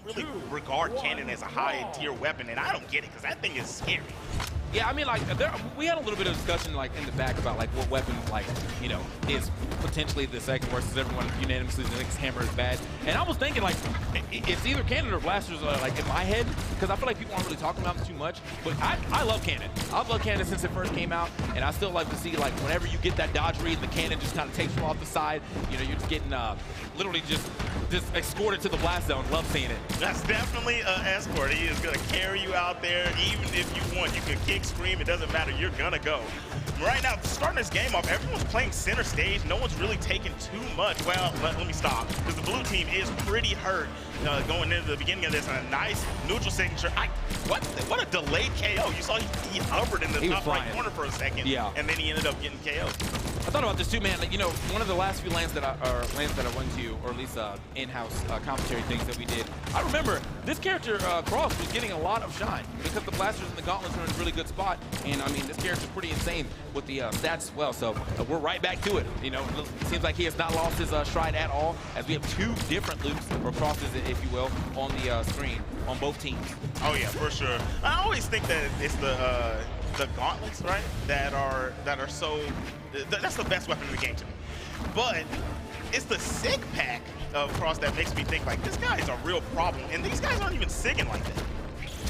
really regard cannon as a high-tier weapon, and I don't get it because that thing is scary. Yeah, I mean, like, we had a little bit of discussion, like, in the back about, like, what weapon, like, you know, is potentially the second worst, because everyone unanimously thinks hammer is bad. And I was thinking, like, it's either cannon or blasters, like, in my head, because I feel like people aren't really talking about them too much. But I love cannon. I've loved cannon since it first came out, and I still like to see, like, whenever you get that dodge read, the cannon just kind of takes you off the side. You know, you're just getting literally just escorted to the blast zone. Love seeing it. That's definitely an escort. He is going to carry you out there, even if you want. You can kick, scream, it doesn't matter. You're going to go. Right now, starting this game off, everyone's playing center stage. No one's really taking too much. Well, let me stop, because the blue team is pretty hurt going into the beginning of this. A nice neutral signature. What a delayed KO. You saw he hovered in the top right corner for a second, and then he ended up getting KO'd. I thought about this too, man. Like, you know, one of the last few lands that I went to, or at least in-house commentary things that we did, I remember this character, Cross, was getting a lot of shine because the blasters and the gauntlets are in a really good spot. And I mean, this character's pretty insane with the stats as well. So we're right back to it. You know, it seems like he has not lost his stride at all, as we have two different loops, or crosses, if you will, on the screen on both teams. Oh yeah, for sure. I always think that it's the gauntlets, right, that are so. That's the best weapon in the game to me. But it's the sig pack of Cross that makes me think, like, this guy is a real problem, and these guys aren't even sigging like that.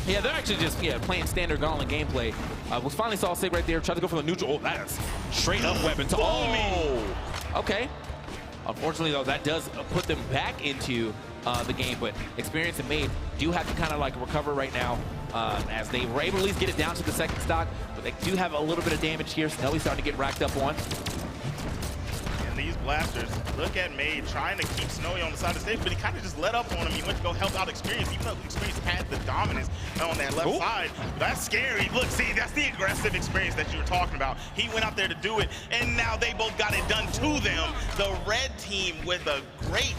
Yeah, they're actually just playing standard gauntlet gameplay. We finally saw Sig right there, tried to go for the neutral. Oh, that is straight up weapon to Boomie. Okay. Unfortunately, though, that does put them back into the game, but Experience and Maid do have to kind of like recover right now, as they were able to at least get it down to the second stock, but they do have a little bit of damage here. Snowy's starting to get racked up on. And these blasters, look at Maid trying to keep Snowy on the side of the stage, but he kind of just let up on him. He went to go help out Experience, even though Experience had the dominance on that left side. That's scary. Look, see, that's the aggressive Experience that you were talking about. He went out there to do it, and now they both got it done to them. The red team with a great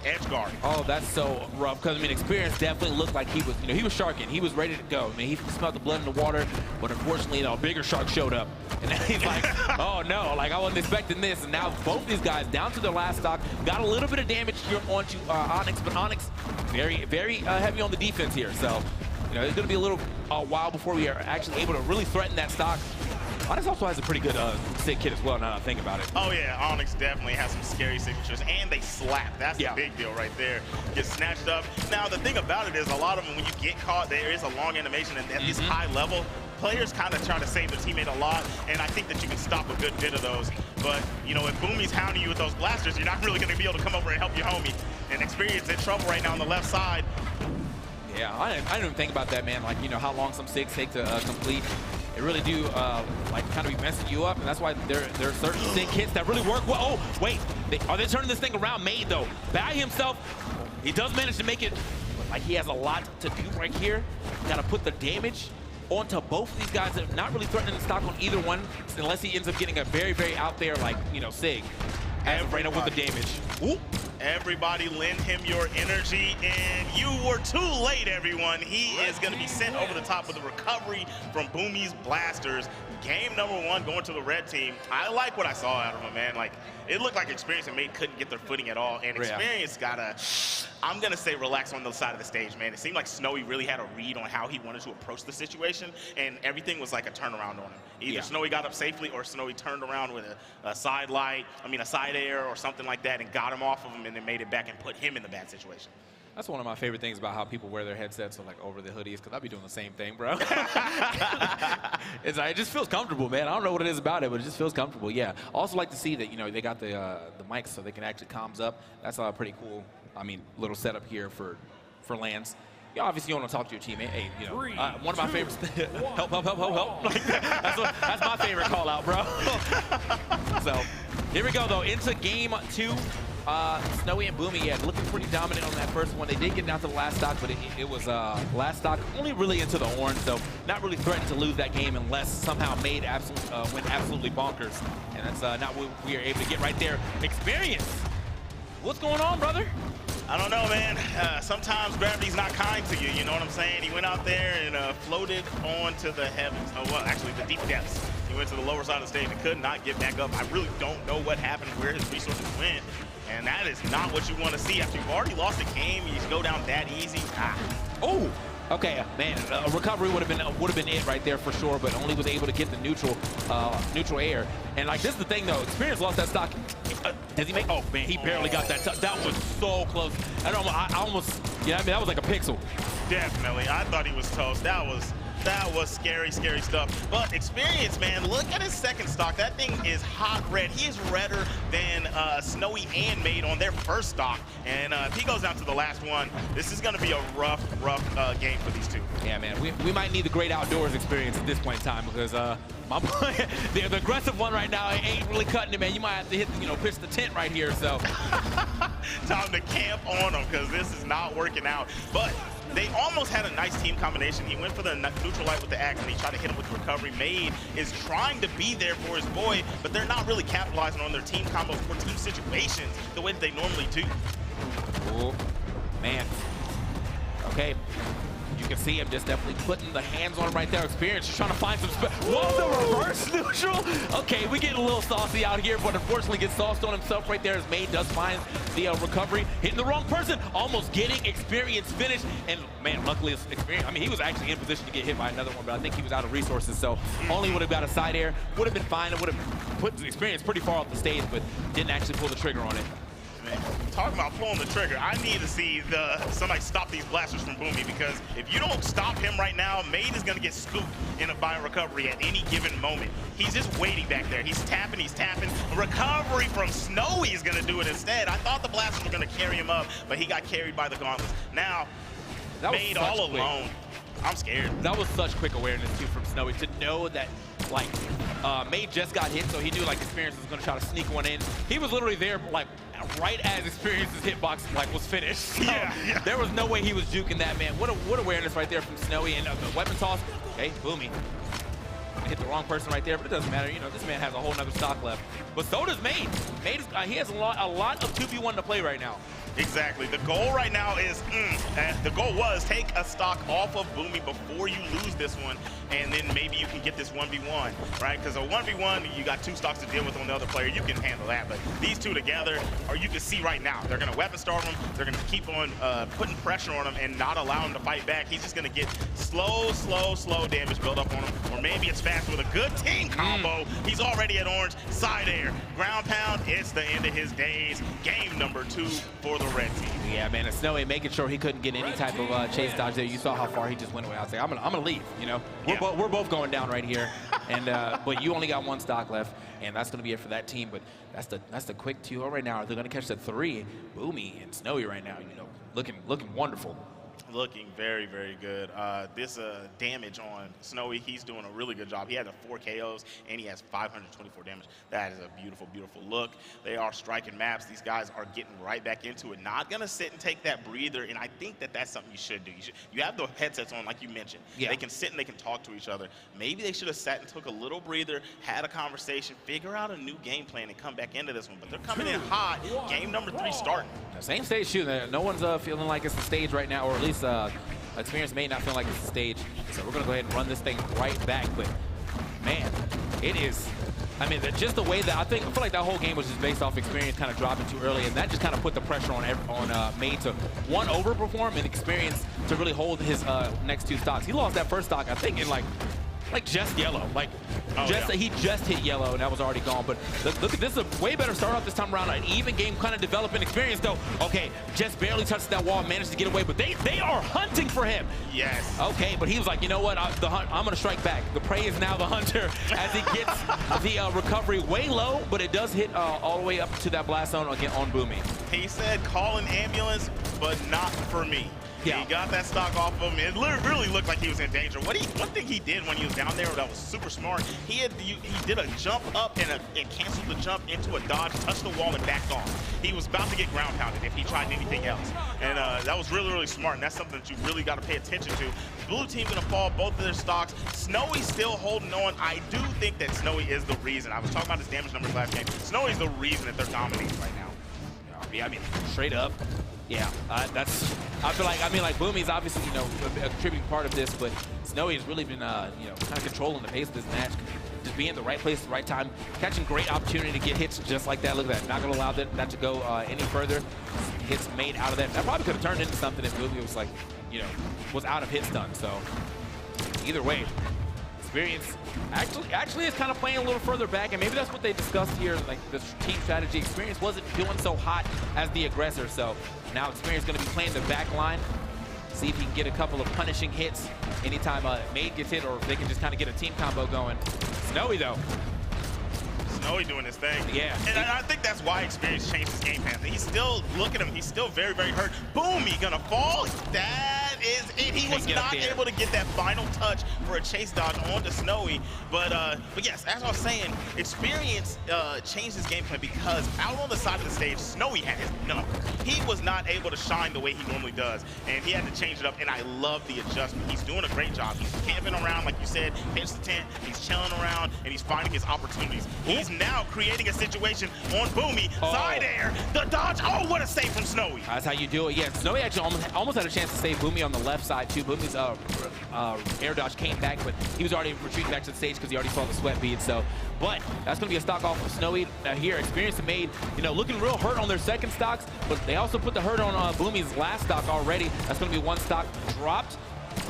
edge guard. Oh, that's so rough, because I mean, Experience definitely looked like he was, you know, he was sharking. He was ready to go. I mean, he smelled the blood in the water, but unfortunately, you know, a bigger shark showed up. And then he's like, oh no, like I wasn't expecting this. And now both these guys down to their last stock, got a little bit of damage here onto Onyx, but Onyx very heavy on the defense here. So, you know, it's going to be a little while before we are actually able to really threaten that stock. Onyx also has a pretty good sig kit as well, now that I think about it. Oh yeah, Onyx definitely has some scary signatures, and they slap. That's the big deal right there. Get snatched up. Now the thing about it is, a lot of them, when you get caught, there is a long animation, and at this high level, players kind of try to save their teammate a lot, and I think that you can stop a good bit of those. But, you know, if Boomie's hounding you with those blasters, you're not really going to be able to come over and help your homie. And Experience in trouble right now on the left side. Yeah, I didn't even think about that, man. Like, you know, how long some sigs take to complete. It really do, like, kind of be messing you up, and that's why there are certain sig hits that really work well. Oh, wait, are they turning this thing around? Maid, though, by himself, he does manage to make it, but, like, he has a lot to do right here. Got to put the damage onto both of these guys that are not really threatening the stock on either one, unless he ends up getting a very out there, like, you know, sig. As of right now with the damage. Ooh. Everybody lend him your energy, and you were too late, everyone. He is going to be sent over the top with a recovery from Boomie's blasters. Game number 1 going to the red team. I like what I saw out of him, man. Like, it looked like Experience and Maid couldn't get their footing at all, and Experience gotta, I'm gonna say, relax on the side of the stage, man. It seemed like Snowy really had a read on how he wanted to approach the situation, and everything was like a turnaround on him. Either Snowy got up safely, or Snowy turned around with a side light, a side air or something like that, and got him off of him, and then made it back and put him in the bad situation. That's one of my favorite things about how people wear their headsets or like over the hoodies, because I'd be doing the same thing, bro. It's like, it just feels comfortable, man. I don't know what it is about it, but it just feels comfortable. Yeah. I also like to see that, you know, they got the mics so they can actually comms up. That's a pretty cool, little setup here for LANs. Yeah, obviously you want to talk to your teammate. Hey, you know, one of my favorites. help. Like, that's my favorite call out, bro. So here we go though, into game 2. Snowy and Boomie, looking pretty dominant on that first one. They did get down to the last stock, but it was last stock only really into the orange, so not really threatening to lose that game unless somehow Maid went absolutely bonkers. And that's not what we are able to get right there. Experience. What's going on, brother? I don't know, man. Sometimes gravity's not kind to you, you know what I'm saying? He went out there and floated onto the heavens. Oh, well, actually, the deep depths. He went to the lower side of the stage and could not get back up. I really don't know what happened, where his resources went. And that is not what you want to see. After you've already lost a game, you go down that easy. Oh, okay, man. A recovery would have been it right there for sure, but only was able to get the neutral air. And like this is the thing though, Experience lost that stock. Does he make? Oh man, he barely got that. That was so close. I almost, yeah, I mean that was like a pixel. Definitely, I thought he was toast. That was scary, scary stuff. But Experience, man, look at his second stock. That thing is hot red. He is redder than Snowy and Maid on their first stock. And if he goes down to the last one, this is going to be a rough game for these two. Yeah, man, we might need the great outdoors Experience at this point in time because my boy, the aggressive one right now ain't really cutting it, man. You might have to hit, pitch the tent right here. So time to camp on him because this is not working out. But they almost had a nice team combination. He went for the neutral light with the axe, and he tried to hit him with the recovery. Maid is trying to be there for his boy, but they're not really capitalizing on their team combos for team situations the way that they normally do. Oh, man. Okay. You can see him just definitely putting the hands on him right there. Experience just trying to find some Whoa, the reverse neutral. Okay, we getting a little saucy out here, but unfortunately gets sauced on himself right there as Maid does find the recovery. Hitting the wrong person, almost getting Experience finished. And man, luckily it's Experience. I mean, he was actually in position to get hit by another one, but I think he was out of resources, so only would have got a side air. Would have been fine. It would have put Experience pretty far off the stage, but didn't actually pull the trigger on it. Man, talking about pulling the trigger, I need to see somebody stop these blasters from Boomie, because if you don't stop him right now, Maid is going to get scooped in a bio recovery at any given moment. He's just waiting back there. He's tapping. A recovery from Snowy is going to do it instead. I thought the blasters were going to carry him up, but he got carried by the gauntlets. Now, Maid all alone. I'm scared. That was such quick awareness, too, from Snowy to know that, like, Maid just got hit, so he knew, like, Experience was going to try to sneak one in. He was literally there, like, right as Experience's hitbox, like, was finished. So yeah. There was no way he was juking that, man. What awareness right there from Snowy. And the weapon toss, okay, Boomie. Hit the wrong person right there, but it doesn't matter. This man has a whole nother stock left. But so does Maid. Maid is, he has a lot of 2v1 to play right now. Exactly. The goal right now is, the goal was take a stock off of Boomie before you lose this one, and then maybe you can get this 1v1, right? Because a 1v1, you got two stocks to deal with on the other player. You can handle that, but these two together, or you can see right now, they're going to weapon starve him. They're going to keep on putting pressure on him and not allow him to fight back. He's just going to get slow damage build up on him, or maybe it's fast with a good team combo. He's already at orange. Side air, ground pound. It's the end of his days. Game number 2 for the red team. Yeah, man, and Snowy making sure he couldn't get any type of chase dodge there. You saw how far he just went away. I was like, I'm gonna leave. We're both going down right here, and but you only got one stock left, and that's gonna be it for that team. But that's the quick 2-0 right now. They're gonna catch the 3. Boomie and Snowy right now. Looking wonderful. Looking very, very good. This damage on Snowy, he's doing a really good job. He has 4 KOs, and he has 524 damage. That is a beautiful, beautiful look. They are striking maps. These guys are getting right back into it. Not going to sit and take that breather, and I think that that's something you should do. You have the headsets on, like you mentioned. Yeah. They can sit and they can talk to each other. Maybe they should have sat and took a little breather, had a conversation, figure out a new game plan, and come back into this one. But they're coming in hot. Game number 3 starting. Same stage shooting. No one's feeling like it's the stage right now, or at least Experience may not feel like it's the stage. So we're going to go ahead and run this thing right back. But, man, it is, I mean, just the way that I feel like that whole game was just based off Experience kind of dropping too early, and that just kind of put the pressure on Maid to, one, overperform, and Experience to really hold his next 2 stocks. He lost that first stock, I think, in like just yellow. He just hit yellow, and that was already gone. But look at this, a way better start off this time around. An even game, kind of developing Experience, though. Okay, just barely touched that wall, managed to get away, but they are hunting for him. Yes. Okay, but he was like, you know what? I'm going to strike back. The prey is now the hunter as he gets the recovery way low, but it does hit all the way up to that blast zone again on Boomie. He said, call an ambulance, but not for me. Yeah. He got that stock off of him. It really looked like he was in danger. One thing he did when he was down there that was super smart, he did a jump up and canceled the jump into a dodge, touched the wall, and backed off. He was about to get ground pounded if he tried anything else. And that was really smart, and that's something that you really got to pay attention to. Blue team going to fall both of their stocks. Snowy's still holding on. I do think that Snowy is the reason. I was talking about his damage numbers last game. Snowy's the reason that they're dominating right now. Yeah, I mean, straight up. Yeah, I feel like, Boomie's obviously, a contributing part of this, but Snowy has really been, kind of controlling the pace of this match. just being in the right place at the right time, catching great opportunity to get hits just like that. Look at that. Not going to allow that to go any further. Hits made out of that. That probably could have turned into something if Boomie was like, you know, was out of hit stun. So either way, Experience actually is kind of playing a little further back, and maybe that's what they discussed here, like the team strategy. Experience wasn't doing so hot as the aggressor, so now Experience going to be playing the back line. See if he can get a couple of punishing hits anytime Maid gets hit, or if they can just kind of get a team combo going. Snowy, though. Snowy doing his thing. Yeah. And I think that's why Experience changed his game plan. He's still, look at him, he's still very, very hurt. Boomie gonna fall. That is it. He was not able to get that final touch for a chase dodge onto Snowy. But yes, as I was saying, Experience changed his game plan because out on the side of the stage, Snowy had his number. He was not able to shine the way he normally does, and he had to change it up, and I love the adjustment. He's doing a great job. He's camping around, like you said, pitched the tent, he's chilling around, and he's finding his opportunities. He's now creating a situation on Boomie. Side air, the dodge. Oh, what a save from Snowy. That's how you do it. Yeah, Snowy actually almost had a chance to save Boomie on the left side, too. Boomie's air dodge came back, but he was already retreating back to the stage because he already saw the sweat bead. So, but that's going to be a stock off of Snowy. Now here, Experience and Maid, you know, looking real hurt on their second stocks, but they also put the hurt on Boomie's last stock already. That's going to be one stock dropped.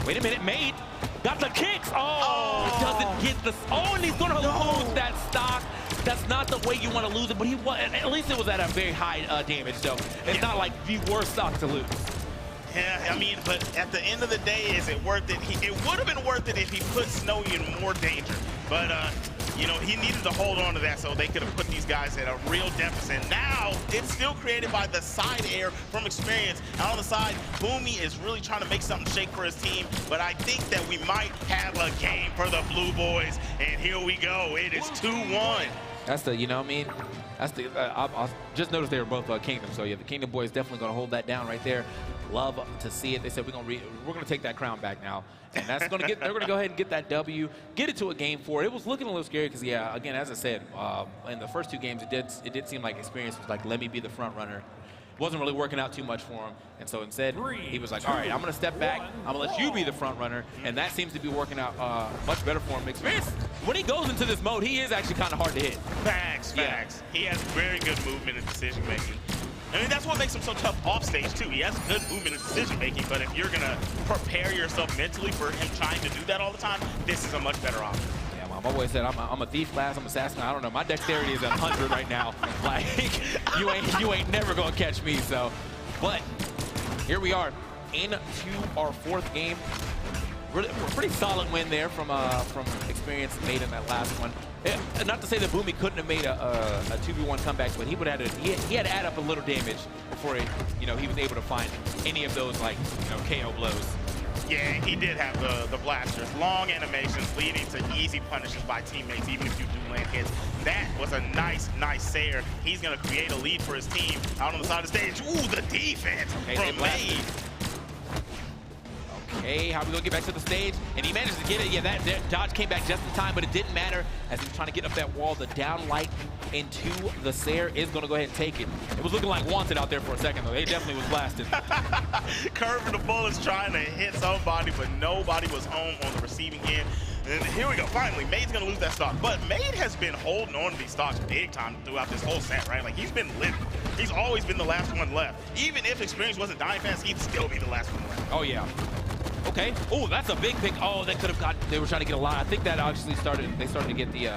Wait a minute, Maid got the kicks. Doesn't get the. And he's going to lose that stock. That's not the way you want to lose it, but he was, at least it was at a very high damage, so it's not like the worst stock to lose. Yeah, I mean, but at the end of the day, is it worth it? It would have been worth it if he put Snowy in more danger, but you know, he needed to hold on to that so they could have put these guys at a real deficit. Now, it's still created by the side air from Experience. Out on the side, Boomie is really trying to make something shake for his team, but I think that we might have a game for the Blue Boys, and here we go. It is 2-1. That's the, you know what I mean? That's the, I just noticed they were both Kingdom, so yeah, the Kingdom boys definitely gonna hold that down right there. Love to see it. They said we're gonna take that crown back now, and that's gonna get. They're gonna go ahead and get that W, get it to a game 4. It was looking a little scary because yeah, again, as I said, in the first 2 games, it did seem like Experience was like, let me be the front runner. Wasn't really working out too much for him, and so instead he was like, all right, I'm gonna step back, I'm gonna let you be the front runner, and that seems to be working out much better for him. Experience, when he goes into this mode, he is actually kind of hard to hit. Facts. He has very good movement and decision making. I mean, that's what makes him so tough off stage too. He has good movement and decision making, but if you're gonna prepare yourself mentally for him trying to do that all the time, this is a much better option. I've always said I'm a thief last, I'm an assassin. I don't know. My dexterity is at 100 right now. Like you ain't never gonna catch me. So, but here we are into our 4th game. We're pretty solid win there from Experience Maid in that last one. Not to say that Boomie couldn't have made a 2v1 comeback, but he had to add up a little damage before he was able to find any of those KO blows. Yeah, he did have the blasters. Long animations leading to easy punishes by teammates, even if you do land hits. That was a nice sair. He's going to create a lead for his team out on the side of the stage. Ooh, the defense from Maid. Okay, how are we going to get back to the stage? And he managed to get it. Yeah, that dodge came back just in time, but it didn't matter as he was trying to get up that wall. The down light into the Sair is going to go ahead and take it. It was looking like Wanted out there for a second, though. They definitely was blasted. Curving the bullets, trying to hit somebody, but nobody was home on the receiving end. And here we go. Finally, Maid's going to lose that stock. But Maid has been holding on to these stocks big time throughout this whole set, right? Like, he's been living. He's always been the last one left. Even if Experience wasn't dying fast, he'd still be the last one left. Oh, yeah. Okay. Oh, that's a big pick. Oh, they could have got. They were trying to get a lot. I think that actually started. They started to get the.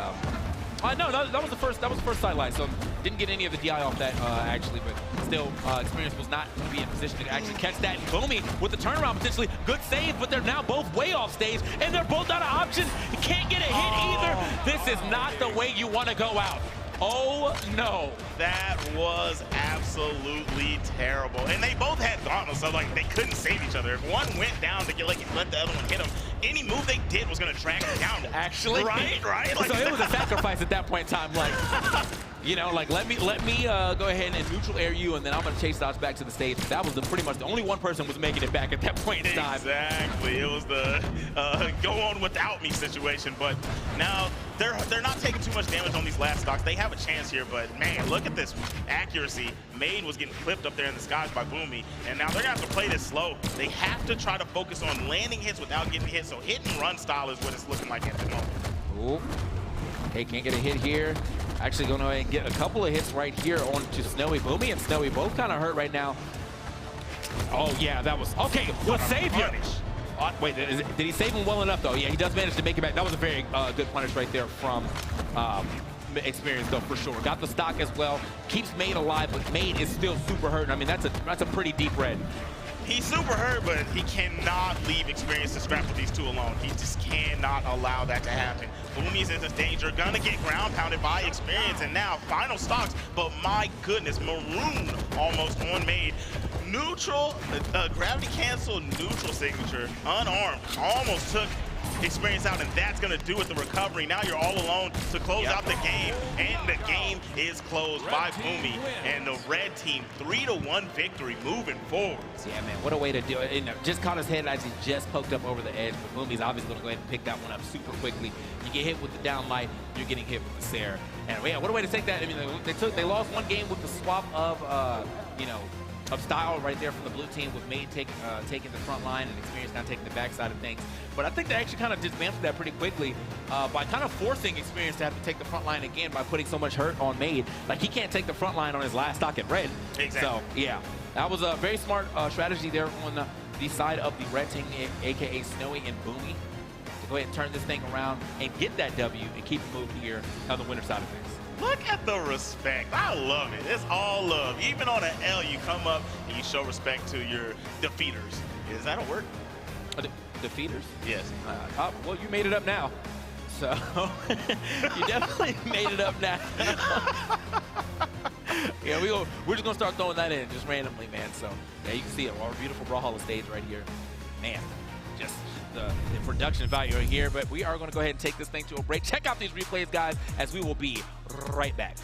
No, that was the first. That was the first sideline. So didn't get any of the DI off that actually, but still, Experience was not going to be in position to actually catch that. And Boomie with the turnaround potentially good save, but they're now both way off stage, and they're both out of option. You can't get a hit either. This is not the way you want to go out. Oh no. That was absolutely terrible. And they both had gauntlets, so like they couldn't save each other. If one went down to let the other one hit him, any move they did was gonna drag them down. Actually. Right? Like, so it was a sacrifice at that point in time, like, like let me go ahead and neutral air you, and then I'm gonna chase dodge back to the stage. That was pretty much the only one person was making it back at that point in time. Exactly. It was the go on without me situation, but now they're not taking too much damage on these last stocks. They have a chance here, but man, look at this accuracy. Maid was getting clipped up there in the skies by Boomie, and now they're gonna have to play this slow. They have to try to focus on landing hits without getting hit, so hit and run style is what it's looking like at the moment. Ooh. Okay, can't get a hit here. Actually going to go ahead and get a couple of hits right here onto Snowy. Boomie and Snowy both kind of hurt right now. Oh, yeah, that was... Okay, the savior. Wait, did he save him well enough, though? Yeah, he does manage to make it back. That was a very good punish right there from Experience, though, for sure. Got the stock as well. Keeps Maid alive, but Maid is still super hurt. I mean, that's a pretty deep red. He's super hurt, but he cannot leave Experience to scrap with these two alone. He just cannot allow that to happen. Boomie's in this danger, gonna get ground pounded by Experience, and now final stocks, but my goodness, Maroon almost on Maid. Neutral, gravity cancel, neutral signature, unarmed, almost took Experience out, and that's gonna do it, the recovery. Now you're all alone to close out the game, and the game is closed by Boomie, and the red team 3-1 victory moving forward. Yeah, man, what a way to do it. And just caught his head as he just poked up over the edge, but Boomie's obviously gonna go ahead and pick that one up super quickly. You get hit with the down light, you're getting hit with the Sarah. And yeah, what a way to take that. I mean, they lost one game with the swap of, of style right there from the blue team, with Maid taking the front line and Experience now taking the backside of things. But I think they actually kind of dismantled that pretty quickly by kind of forcing Experience to have to take the front line again by putting so much hurt on Maid. Like, he can't take the front line on his last stock at red. Exactly. So, yeah, that was a very smart strategy there on the side of the red team, a.k.a. Snowy and Boomie, to go ahead and turn this thing around and get that W and keep it moving here on the winner side of things. Look at the respect. I love it. It's all love. Even on an L, you come up and you show respect to your defeaters. Is that a word? Defeaters? Yes. Well, you made it up now. So, you definitely made it up now. Yeah, we're just going to start throwing that in just randomly, man. So, yeah, you can see it. Our beautiful Brawlhalla stage right here. Man, just the production value right here. But we are going to go ahead and take this thing to a break. Check out these replays, guys, as we will be right back.